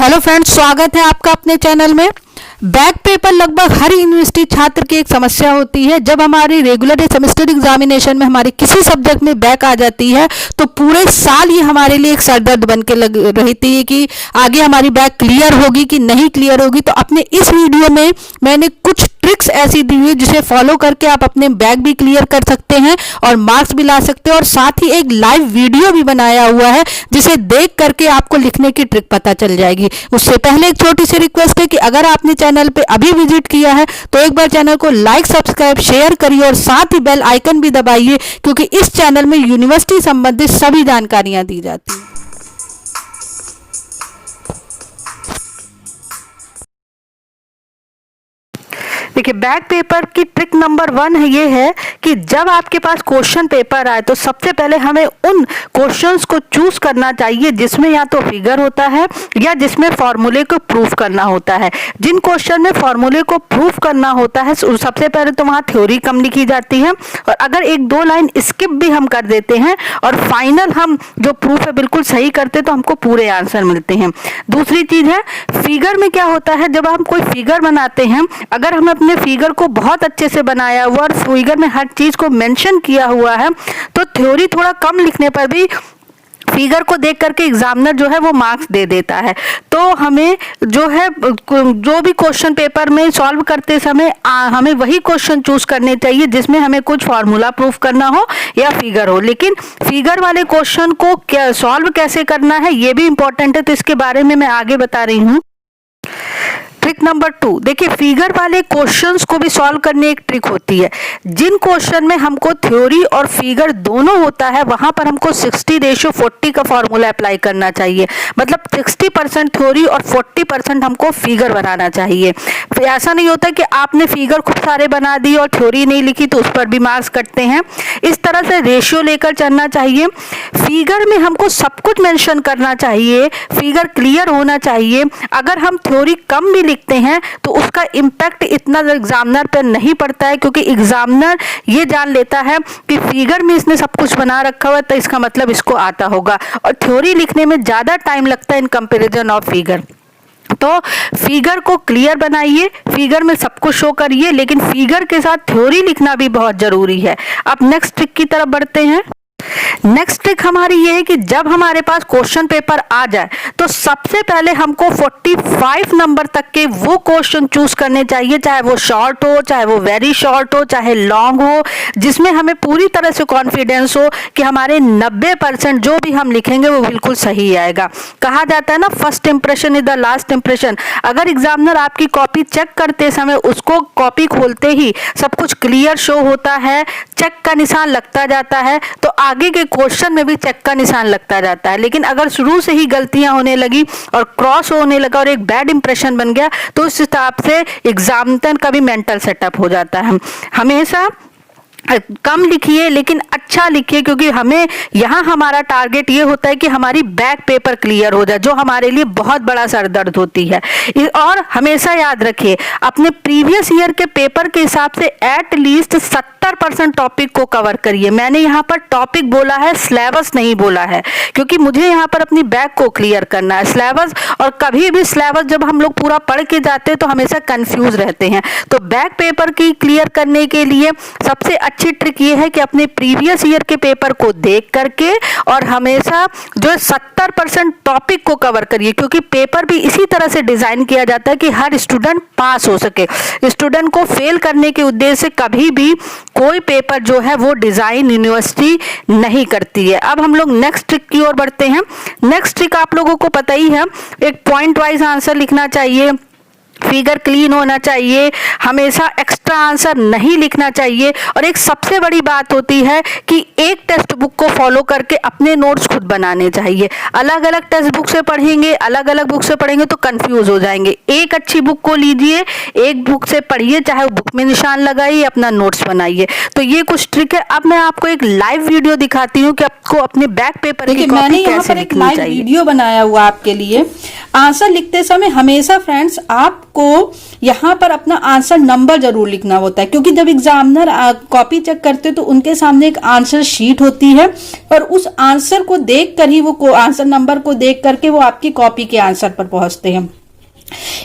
Hello friends, स्वागत है आपका अपने चैनल में। बैक पेपर लगभग हर यूनिवर्सिटी छात्र की एक समस्या होती है। जब हमारी रेगुलर सेमेस्टर एग्जामिनेशन में हमारी किसी सब्जेक्ट में बैक आ जाती है तो पूरे साल ये हमारे लिए एक सरदर्द बन के लग रहती है कि आगे हमारी बैक क्लियर होगी कि नहीं क्लियर होगी। तो अपने इस वीडियो में मैंने कुछ ट्रिक्स ऐसी दी हुई जिसे फॉलो करके आप अपने बैक भी क्लियर कर सकते हैं और मार्क्स भी ला सकते हैं। और साथ ही एक लाइव वीडियो भी बनाया हुआ है जिसे देख करके आपको लिखने की ट्रिक पता चल जाएगी। उससे पहले एक छोटी सी रिक्वेस्ट है कि अगर आपने चैनल पे अभी विजिट किया है तो एक बार चैनल को लाइक, सब्सक्राइब, शेयर करिए और साथ ही बेल आइकन भी दबाइए, क्योंकि इस चैनल में यूनिवर्सिटी संबंधित सभी जानकारियां दी जाती हैं। देखिए, बैक पेपर की ट्रिक नंबर 1 ये है कि जब आपके पास क्वेश्चन पेपर आए तो सबसे पहले हमें उन क्वेश्चंस को चूज करना चाहिए जिसमें या तो फिगर होता है या जिसमें फॉर्मूले को प्रूफ करना होता है। जिन क्वेश्चन में फॉर्मूले को प्रूफ करना होता है सबसे पहले तो वहाँ थ्योरी कम लिखी जाती है, और अगर 1-2 लाइन स्किप भी हम कर देते हैं और फाइनल हम जो प्रूफ है बिल्कुल सही करते तो हमको पूरे आंसर मिलते हैं। दूसरी चीज है, फिगर में क्या होता है, जब हम कोई फिगर बनाते हैं, अगर हम अपने फिगर को बहुत अच्छे से बनाया हुआ और फिगर में हर चीज को मेंशन किया हुआ है तो थ्योरी थोड़ा कम लिखने पर भी फिगर को देख करके एग्जामिनर जो है वो मार्क्स दे देता है। तो हमें जो है जो भी क्वेश्चन पेपर में सॉल्व करते समय हमें वही क्वेश्चन चूज करने चाहिए जिसमें हमें कुछ फॉर्मूला प्रूफ करना हो या फिगर हो। लेकिन फिगर वाले क्वेश्चन को क्या सॉल्व कैसे करना है ये भी इंपॉर्टेंट है, तो इसके बारे में मैं आगे बता रही हूँ। ट्रिक नंबर 2, देखिए फिगर वाले क्वेश्चंस को भी सॉल्व करने एक ट्रिक होती है। जिन क्वेश्चन में हमको थ्योरी और फिगर दोनों होता है वहां पर हमको 60:40 का फॉर्मूला अप्लाई करना चाहिए। मतलब 60% थ्योरी और 40% हमको फिगर बनाना चाहिए। फिर ऐसा नहीं होता कि आपने फिगर खूब सारे बना दी और थ्योरी नहीं लिखी तो उस पर भी मार्क्स कटते हैं। इस तरह से रेशियो लेकर चलना चाहिए। फिगर में हमको सब कुछ मेंशन करना चाहिए, फिगर क्लियर होना चाहिए। अगर हम थ्योरी कम भी लिखते हैं तो उसका इम्पैक्ट इतना एग्जामिनर पर नहीं पड़ता है, क्योंकि एग्जामिनर ये जान लेता है कि फिगर में इसने सब कुछ बना रखा हुआ है तो इसका मतलब इसको आता होगा। और थ्योरी लिखने में ज्यादा टाइम लगता है इन कंपैरिजन ऑफ फिगर। तो फिगर को क्लियर बनाइए, फिगर में सब कुछ शो करिए, लेकिन फिगर के साथ थ्योरी लिखना भी बहुत जरूरी है। अब नेक्स्ट ट्रिक की तरफ बढ़ते हैं। नेक्स्ट ट्रिक हमारी ये है कि जब हमारे पास क्वेश्चन पेपर आ जाए तो सबसे पहले हमको 45 नंबर तक के वो क्वेश्चन चूज करने चाहिए, चाहे वो शॉर्ट हो, चाहे वो वेरी शॉर्ट हो, चाहे लॉन्ग हो, जिसमें हमें पूरी तरह से कॉन्फिडेंस हो कि हमारे 90% जो भी हम लिखेंगे वो बिल्कुल सही आएगा। कहा जाता है ना, first impression is the last impression. अगर एग्जामिनर आपकी कॉपी चेक करते समय उसको कॉपी खोलते ही सब कुछ क्लियर शो होता है, चेक का निशान लगता जाता है, तो आगे के क्वेश्चन में भी चेक का निशान लगता जाता है। लेकिन अगर शुरू से ही गलतियां होने लगी और क्रॉस होने लगा और एक बैड इंप्रेशन बन गया तो उस हिसाब से एग्जामिनर का भी मेंटल सेटअप हो जाता है। हमेशा कम लिखिए लेकिन अच्छा लिखिए, क्योंकि हमें यहाँ हमारा टारगेट ये होता है कि हमारी बैक पेपर क्लियर हो जाए, जो हमारे लिए बहुत बड़ा सरदर्द होती है। और हमेशा याद रखिए, अपने प्रीवियस ईयर के पेपर के हिसाब से एट लीस्ट 70% टॉपिक को कवर करिए। मैंने यहाँ पर टॉपिक बोला है, सिलेबस नहीं बोला है, क्योंकि मुझे यहाँ पर अपनी बैक को क्लियर करना है। सिलेबस, और कभी भी सिलेबस जब हम लोग पूरा पढ़ के जाते हैं तो हमेशा कंफ्यूज रहते हैं। तो बैक पेपर की क्लियर करने के लिए सबसे अच्छी ट्रिक ये है कि अपने प्रीवियस ईयर के पेपर को देख करके और हमेशा जो 70% टॉपिक को कवर करिए, क्योंकि पेपर भी इसी तरह से डिजाइन किया जाता है कि हर स्टूडेंट पास हो सके। स्टूडेंट को फेल करने के उद्देश्य से कभी भी कोई पेपर जो है वो डिजाइन यूनिवर्सिटी नहीं करती है। अब हम लोग नेक्स्ट ट्रिक की ओर बढ़ते हैं। नेक्स्ट ट्रिक आप लोगों को पता ही है, एक पॉइंट वाइज आंसर लिखना चाहिए, फिगर क्लीन होना चाहिए, हमेशा एक्स्ट्रा आंसर नहीं लिखना चाहिए। और एक सबसे बड़ी बात होती है कि एक टेक्स्ट बुक को फॉलो करके अपने नोट्स खुद बनाने चाहिए। अलग अलग टेक्स्ट बुक से पढ़ेंगे, अलग अलग बुक से पढ़ेंगे तो कंफ्यूज हो जाएंगे। एक अच्छी बुक को लीजिए, एक बुक से पढ़िए, चाहे वो बुक में निशान लगाइए, अपना नोट्स बनाइए। तो ये कुछ ट्रिक है। अब मैं आपको एक लाइव वीडियो दिखाती हूँ कि आपको अपने बैक पेपर की कॉपी कैसे लिखनी चाहिए। वीडियो बनाया हुआ आपके लिए। आंसर लिखते समय हमेशा फ्रेंड्स आप आपको यहाँ पर अपना आंसर नंबर जरूर लिखना होता है, क्योंकि जब एग्जामिनर कॉपी चेक करते हैं तो उनके सामने एक आंसर शीट होती है और उस आंसर को देख कर ही वो आंसर नंबर को देख करके वो आपकी कॉपी के आंसर पर पहुंचते हैं।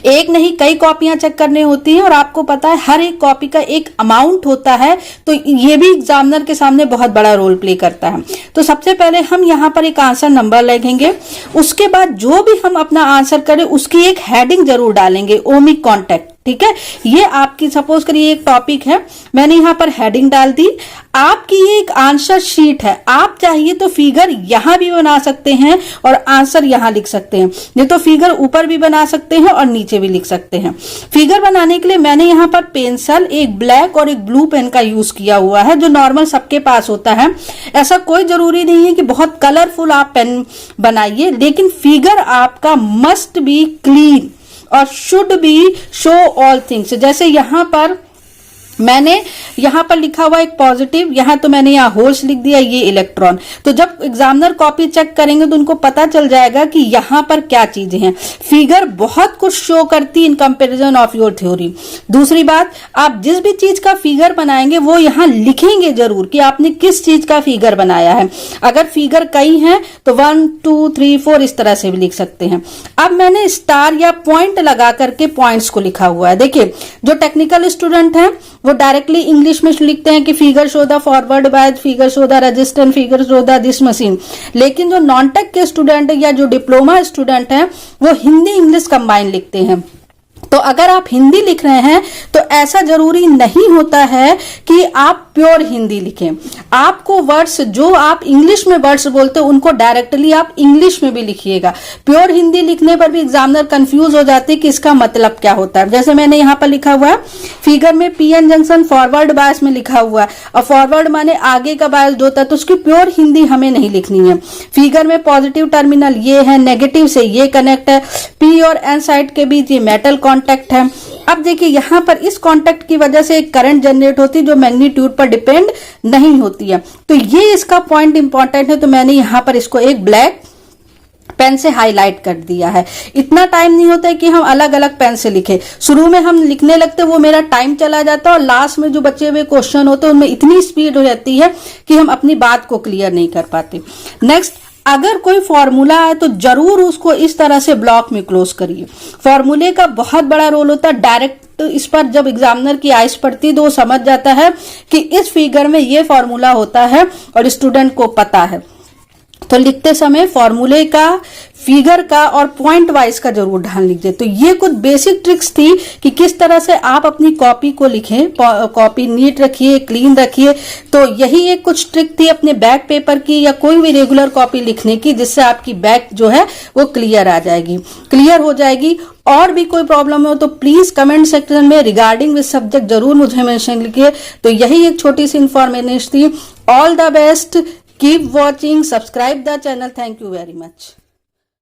एक नहीं कई कॉपियां चेक करनी होती हैं और आपको पता है हर एक कॉपी का एक अमाउंट होता है, तो ये भी एग्जामिनर के सामने बहुत बड़ा रोल प्ले करता है। तो सबसे पहले हम यहाँ पर एक आंसर नंबर लिखेंगे, उसके बाद जो भी हम अपना आंसर करें उसकी एक हेडिंग जरूर डालेंगे, ओमिक कॉन्टेक्ट। ठीक है, ये आपकी सपोज करिए एक टॉपिक है, मैंने यहाँ पर हेडिंग डाल दी। आपकी ये एक आंसर शीट है, आप चाहिए तो फिगर यहां भी बना सकते हैं और आंसर यहां लिख सकते हैं, नहीं तो फिगर ऊपर भी बना सकते हैं और नीचे भी लिख सकते हैं। फिगर बनाने के लिए मैंने यहाँ पर पेंसिल, एक ब्लैक और एक ब्लू पेन का यूज किया हुआ है, जो नॉर्मल सबके पास होता है। ऐसा कोई जरूरी नहीं है कि बहुत कलरफुल आप पेन बनाइए, लेकिन फिगर आपका मस्ट बी क्लीन और should be show all things. जैसे यहां पर मैंने यहां पर लिखा हुआ एक पॉजिटिव, यहां तो मैंने यहां होल्स लिख दिया, ये इलेक्ट्रॉन। तो जब एग्जामिनर कॉपी चेक करेंगे तो उनको पता चल जाएगा कि यहां पर क्या चीजें हैं। फिगर बहुत कुछ शो करती in comparison of your theory. दूसरी बात, आप जिस भी चीज का फिगर बनाएंगे वो यहां लिखेंगे जरूर कि आपने किस चीज का फिगर बनाया है। अगर फिगर कई हैं तो 1 2 3 4 इस तरह से भी लिख सकते हैं। अब मैंने स्टार या पॉइंट लगा करके पॉइंट्स को लिखा हुआ है। देखिए, जो टेक्निकल स्टूडेंट हैं वो डायरेक्टली इंग्लिश में लिखते हैं कि figure show the forward bye, figure show the resistance, figure show the this machine. लेकिन जो नॉन टेक के स्टूडेंट या जो डिप्लोमा स्टूडेंट हैं वो हिंदी इंग्लिश कंबाइन लिखते हैं। तो अगर आप हिंदी लिख रहे हैं तो ऐसा जरूरी नहीं होता है कि आप प्योर हिंदी लिखें। आपको वर्ड्स जो आप इंग्लिश में वर्ड्स बोलते हो उनको डायरेक्टली आप इंग्लिश में भी लिखिएगा। प्योर हिंदी लिखने पर भी एग्जामिनर कंफ्यूज हो जाते हैं कि इसका मतलब क्या होता है। जैसे मैंने यहाँ पर लिखा हुआ है फिगर में पीएन जंक्शन फॉरवर्ड बायस में लिखा हुआ है, और फॉरवर्ड माने आगे का बायस होता है, तो उसकी प्योर हिंदी हमें नहीं लिखनी है। फिगर में पॉजिटिव टर्मिनल ये है, नेगेटिव से ये कनेक्ट है, पी और एन साइड के बीच ये मेटल कॉन्टेक्ट है। अब देखिए यहाँ पर इस कॉन्टेक्ट की वजह से एक करंट जनरेट होती है जो मैग्नीट्यूड पर डिपेंड नहीं होती है। तो ये इसका पॉइंट इंपॉर्टेंट है, तो मैंने यहाँ पर इसको एक ब्लैक पेन से हाईलाइट कर दिया है। इतना टाइम नहीं होता है कि हम अलग अलग पेन से लिखें। शुरू में हम लिखने लगते वो मेरा टाइम चला जाता है और लास्ट में जो बचे हुए क्वेश्चन होते हैं उनमें इतनी स्पीड हो जाती है कि हम अपनी बात को क्लियर नहीं कर पाते। नेक्स्ट, अगर कोई फॉर्मूला है तो जरूर उसको इस तरह से ब्लॉक में क्लोज करिए। फॉर्मूले का बहुत बड़ा रोल होता है। डायरेक्ट इस पर जब एग्जामिनर की आइज पड़ती है तो वो समझ जाता है कि इस फिगर में ये फॉर्मूला होता है और स्टूडेंट को पता है। तो लिखते समय फॉर्मूले का, फिगर का और पॉइंट वाइज का जरूर ध्यान लीजिए। तो ये कुछ बेसिक ट्रिक्स थी कि किस तरह से आप अपनी कॉपी को लिखें। कॉपी नीट रखिए, क्लीन रखिए। तो यही एक कुछ ट्रिक थी अपने बैक पेपर की या कोई भी रेगुलर कॉपी लिखने की, जिससे आपकी बैक जो है वो क्लियर आ जाएगी, क्लियर हो जाएगी। और भी कोई प्रॉब्लम हो तो प्लीज कमेंट सेक्शन में रिगार्डिंग दिस सब्जेक्ट जरूर मुझे मेंशन लिखिए। तो यही एक छोटी सी इंफॉर्मेशन थी। All the best, keep watching, subscribe the channel. Thank you very much.